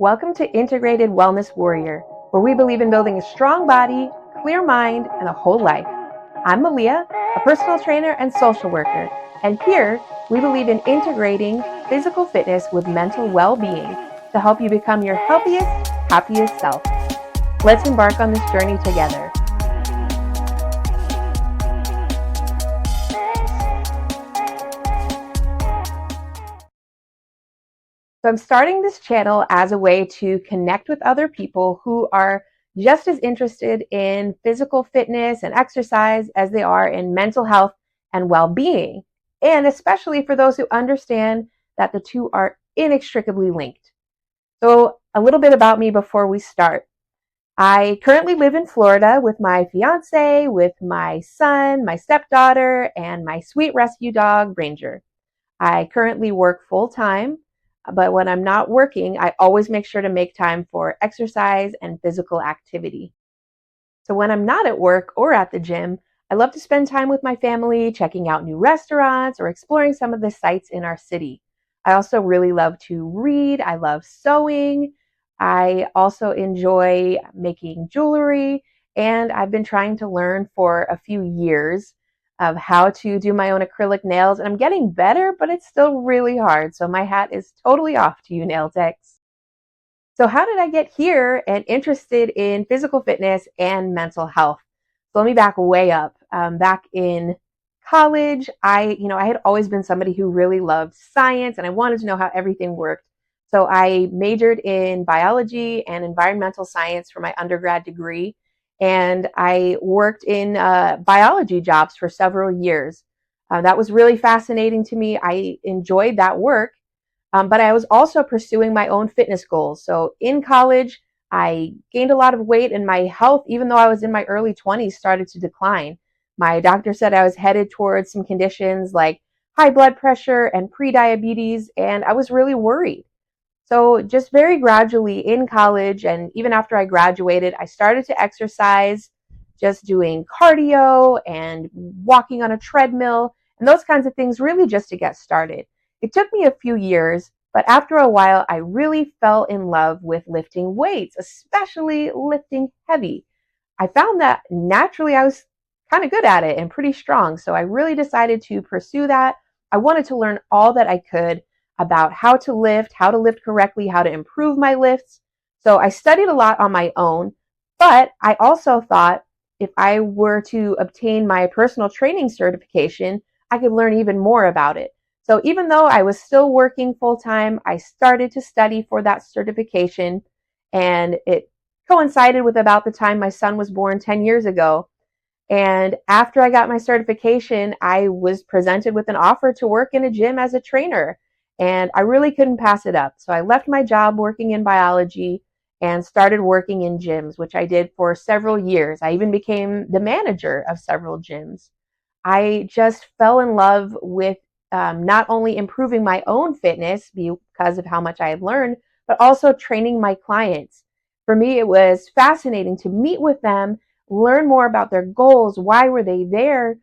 Welcome to Integrated Wellness Warrior, where we believe in building a strong body, clear mind, and a whole life. I'm Malia, a personal trainer and social worker, and here we believe in integrating physical fitness with mental well being to help you become your healthiest, happiest self. Let's embark on this journey together. So I'm starting this channel as a way to connect with other people who are just as interested in physical fitness and exercise as they are in mental health and well-being, and especially for those who understand that the two are inextricably linked. So a little bit about me before we start. I currently live in Florida with my fiance, with my son, my stepdaughter, and my sweet rescue dog, Ranger. I currently work full time, but when I'm not working, I always make sure to make time for exercise and physical activity. So when I'm not at work or at the gym, I love to spend time with my family, checking out new restaurants or exploring some of the sites in our city. I also really love to read. I love sewing. I also enjoy making jewelry, and I've been trying to learn for a few years of how to do my own acrylic nails, and I'm getting better, but it's still really hard. So my hat is totally off to you, nail techs. So how did I get here and interested in physical fitness and mental health? So let me back way up. Back in college, I had always been somebody who really loved science and I wanted to know how everything worked. So I majored in biology and environmental science for my undergrad degree. And I worked in biology jobs for several years. That was really fascinating to me. I enjoyed that work, but I was also pursuing my own fitness goals. So in college, I gained a lot of weight and my health, even though I was in my early 20s, started to decline. My doctor said I was headed towards some conditions like high blood pressure and prediabetes, and I was really worried. So just very gradually in college and even after I graduated, I started to exercise, just doing cardio and walking on a treadmill and those kinds of things, really just to get started. It took me a few years, but after a while, I really fell in love with lifting weights, especially lifting heavy. I found that naturally I was kind of good at it and pretty strong. So I really decided to pursue that. I wanted to learn all that I could about how to lift correctly, how to improve my lifts. So I studied a lot on my own, but I also thought if I were to obtain my personal training certification, I could learn even more about it. So even though I was still working full time, I started to study for that certification, and it coincided with about the time my son was born 10 years ago. And after I got my certification, I was presented with an offer to work in a gym as a trainer. And I really couldn't pass it up. So I left my job working in biology and started working in gyms, which I did for several years. I even became the manager of several gyms. I just fell in love with not only improving my own fitness because of how much I had learned, but also training my clients. For me, it was fascinating to meet with them, learn more about their goals, why were they there,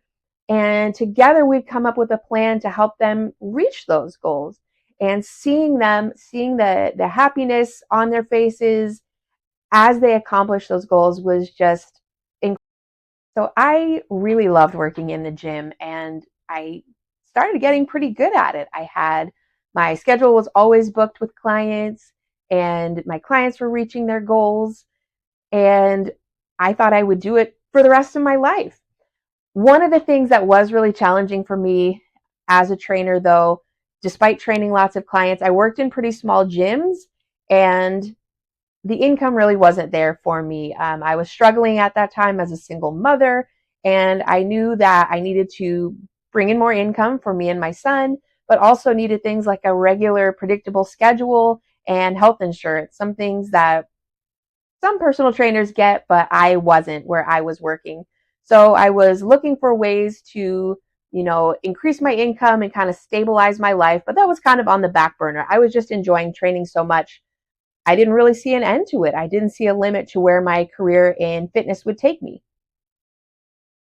and together we'd come up with a plan to help them reach those goals. And seeing the happiness on their faces as they accomplish those goals was just incredible. So I really loved working in the gym and I started getting pretty good at it. My schedule was always booked with clients and my clients were reaching their goals, and I thought I would do it for the rest of my life. One of the things that was really challenging for me as a trainer, though, despite training lots of clients, I worked in pretty small gyms and the income really wasn't there for me. I was struggling at that time as a single mother, and I knew that I needed to bring in more income for me and my son, but also needed things like a regular, predictable schedule and health insurance, some things that some personal trainers get, but I wasn't where I was working. So I was looking for ways to, increase my income and kind of stabilize my life, but that was kind of on the back burner. I was just enjoying training so much. I didn't really see an end to it. I didn't see a limit to where my career in fitness would take me.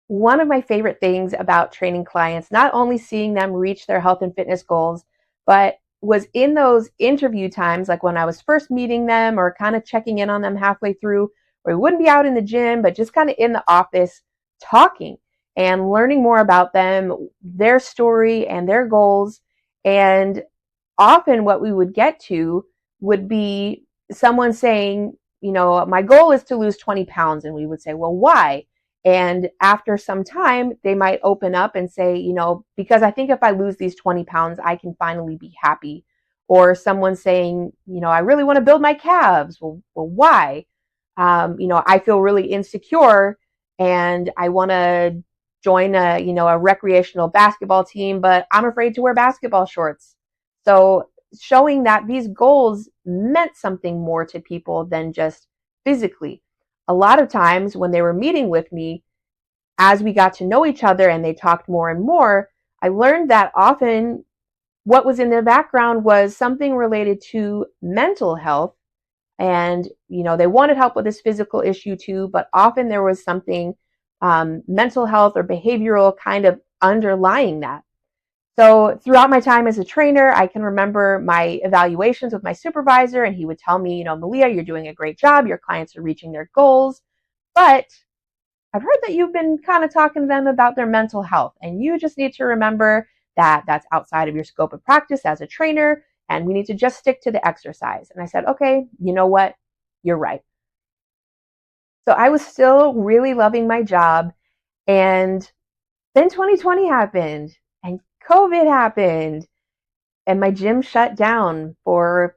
One of my favorite things about training clients, not only seeing them reach their health and fitness goals, but was in those interview times, like when I was first meeting them or kind of checking in on them halfway through, where we wouldn't be out in the gym, but just kind of in the office talking and learning more about them, their story and their goals. And often what we would get to would be someone saying, my goal is to lose 20 pounds. And we would say, well, why? And after some time, they might open up and say, because I think if I lose these 20 pounds, I can finally be happy. Or someone saying, I really want to build my calves. Well, why? I feel really insecure and I want to join a recreational basketball team, but I'm afraid to wear basketball shorts. So showing that these goals meant something more to people than just physically. A lot of times when they were meeting with me, as we got to know each other and they talked more and more, I learned that often what was in their background was something related to mental health. And, they wanted help with this physical issue too, but often there was something mental health or behavioral kind of underlying that. So throughout my time as a trainer, I can remember my evaluations with my supervisor, and he would tell me, Malia, you're doing a great job. Your clients are reaching their goals. But I've heard that you've been kind of talking to them about their mental health, and you just need to remember that that's outside of your scope of practice as a trainer, and we need to just stick to the exercise. And I said, okay, you know what? You're right. So I was still really loving my job. And then 2020 happened and COVID happened and my gym shut down for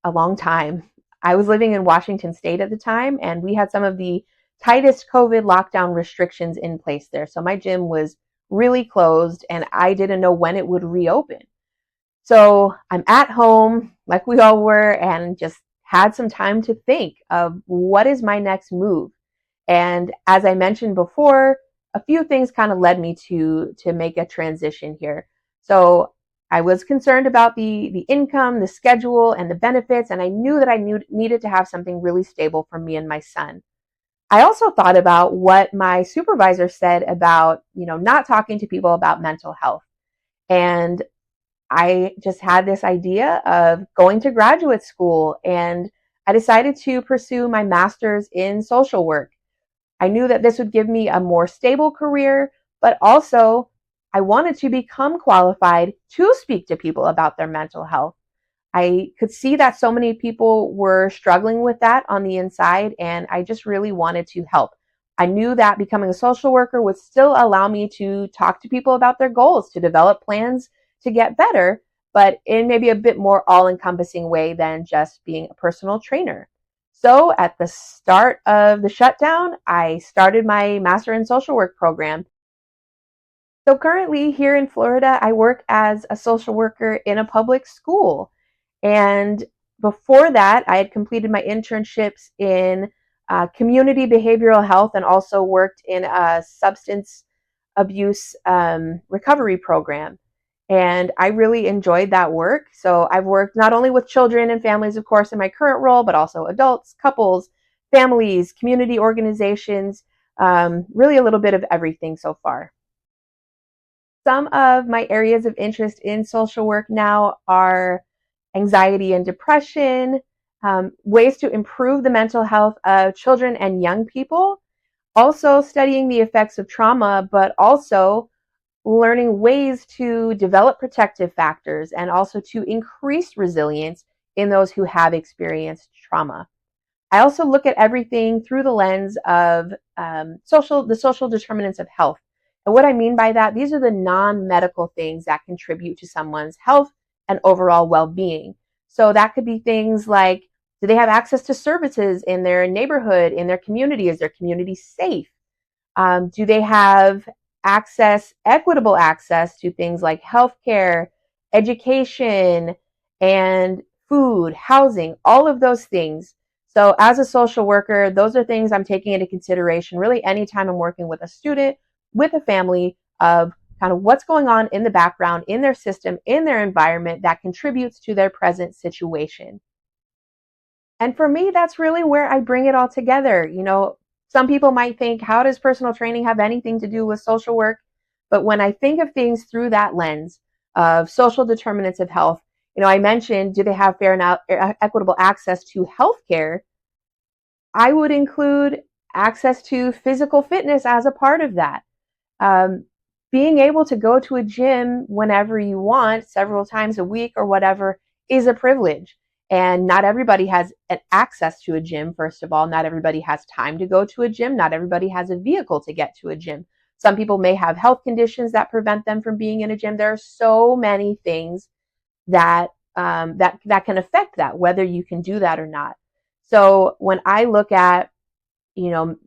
a long time. I was living in Washington State at the time, and we had some of the tightest COVID lockdown restrictions in place there. So my gym was really closed, and I didn't know when it would reopen. So I'm at home, like we all were, and just had some time to think of what is my next move. And as I mentioned before, a few things kind of led me to make a transition here. So I was concerned about the income, the schedule, and the benefits, and I knew that I needed to have something really stable for me and my son. I also thought about what my supervisor said about, not talking to people about mental health. And I just had this idea of going to graduate school, and I decided to pursue my master's in social work. I knew that this would give me a more stable career, but also I wanted to become qualified to speak to people about their mental health. I could see that so many people were struggling with that on the inside, and I just really wanted to help. I knew that becoming a social worker would still allow me to talk to people about their goals, to develop plans to get better, but in maybe a bit more all-encompassing way than just being a personal trainer. So at the start of the shutdown, I started my Master in Social Work program. So currently here in Florida, I work as a social worker in a public school. And before that, I had completed my internships in community behavioral health and also worked in a substance abuse recovery program. And I really enjoyed that work. So I've worked not only with children and families, of course, in my current role, but also adults, couples, families, community organizations, really a little bit of everything so far. Some of my areas of interest in social work now are anxiety and depression, ways to improve the mental health of children and young people, also studying the effects of trauma, but also learning ways to develop protective factors and also to increase resilience in those who have experienced trauma. I also look at everything through the lens of the social determinants of health. And what I mean by that, these are the non-medical things that contribute to someone's health and overall well-being. So that could be things like, do they have access to services in their neighborhood, in their community? Is their community safe? Do they have equitable access to things like healthcare, education, and food, housing, all of those things. So as a social worker, those are things I'm taking into consideration really anytime I'm working with a student, with a family, of kind of what's going on in the background, in their system, in their environment that contributes to their present situation. And for me, that's really where I bring it all together. Some people might think, how does personal training have anything to do with social work? But when I think of things through that lens of social determinants of health, I mentioned, do they have fair and equitable access to healthcare? I would include access to physical fitness as a part of that. Um, Being able to go to a gym whenever you want, several times a week or whatever, is a privilege. And not everybody has access to a gym, first of all. Not everybody has time to go to a gym. Not everybody has a vehicle to get to a gym. Some people may have health conditions that prevent them from being in a gym. There are so many things that that can affect that, whether you can do that or not. So when I look at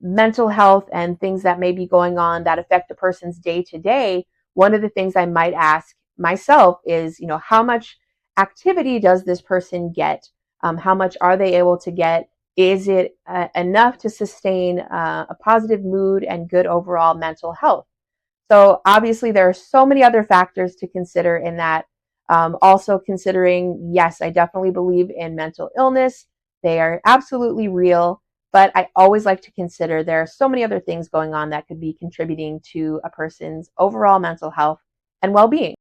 mental health and things that may be going on that affect a person's day to day, one of the things I might ask myself is, how much activity does this person get? How much are they able to get? Is it enough to sustain a positive mood and good overall mental health? So obviously, there are so many other factors to consider in that. Also considering, yes, I definitely believe in mental illness. They are absolutely real, but I always like to consider there are so many other things going on that could be contributing to a person's overall mental health and well-being.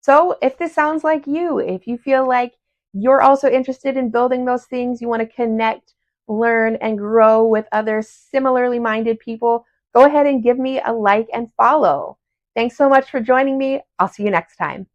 So if this sounds like you, if you feel like you're also interested in building those things, you want to connect, learn, and grow with other similarly minded people, go ahead and give me a like and follow. Thanks so much for joining me. I'll see you next time.